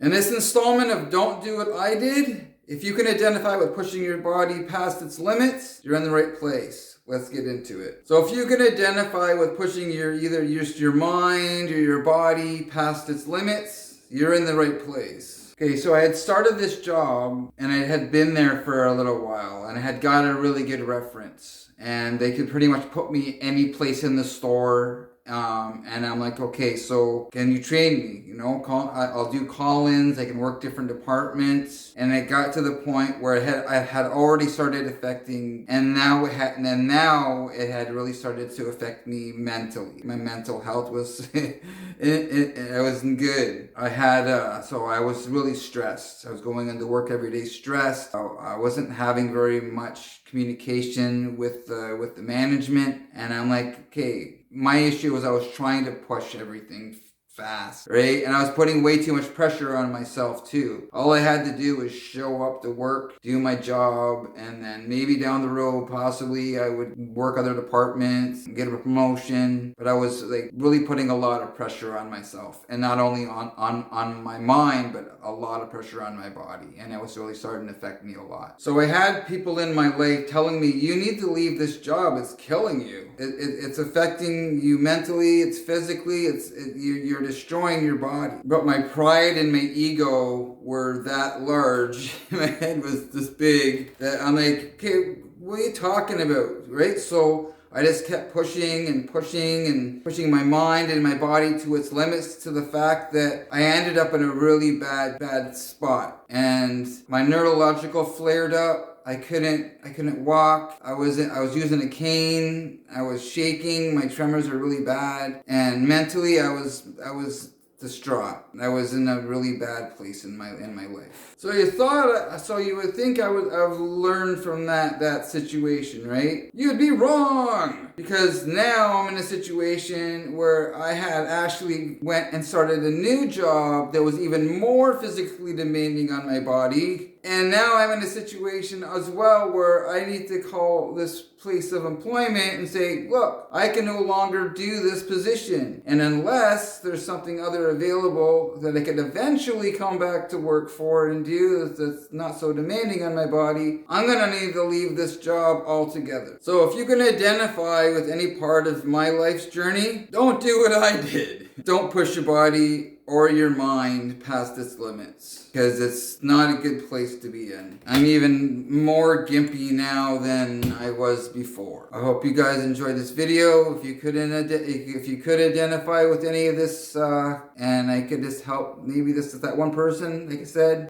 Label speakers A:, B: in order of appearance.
A: In this installment of Don't Do What I Did, if you can identify with pushing your body past its limits, you're in the right place. Let's get into it. So if you can identify with pushing either your mind or your body past its limits, you're in the right place. Okay, so I had started this job and I had been there for a little while and I had got a really good reference. And they could pretty much put me any place in the store. And I'm like, okay, so can you train me? You know, I'll do call-ins. I can work different departments. And it got to the point where I had already started affecting, and now it had really started to affect me mentally. My mental health was, it wasn't good. So I was really stressed. I was going into work every day stressed. I wasn't having very much communication with the management, and I'm like, okay, my issue was I was trying to push everything fast, right? And I was putting way too much pressure on myself too. All I had to do was show up to work, do my job, and then maybe down the road, possibly I would work other departments, get a promotion. But I was like really putting a lot of pressure on myself, and not only on my mind, but a lot of pressure on my body. And it was really starting to affect me a lot. So I had people in my life telling me, you need to leave this job. It's killing you. It's affecting you mentally, it's physically, you're destroying your body. But my pride and my ego were that large. My head was this big that I'm like, okay, what are you talking about, right? So I just kept pushing and pushing my mind and my body to its limits, to the fact that I ended up in a really bad spot. And my neurological flared up. I couldn't walk. I was using a cane. I was shaking. My tremors were really bad. And mentally I was distraught. I was in a really bad place in my life. So you would think I would have learned from that situation, right? You'd be wrong, because now I'm in a situation where I had actually went and started a new job that was even more physically demanding on my body. And now I'm in a situation as well where I need to call this place of employment and say, look, I can no longer do this position. And unless there's something other available that I could eventually come back to work for and do that's not so demanding on my body, I'm going to need to leave this job altogether. So if you can identify with any part of my life's journey, don't do what I did. Don't push your body or your mind past its limits, because it's not a good place to be in. I'm even more gimpy now than I was before. I hope you guys enjoyed this video. If you could identify with any of this, and I could just help maybe that one person, like I said,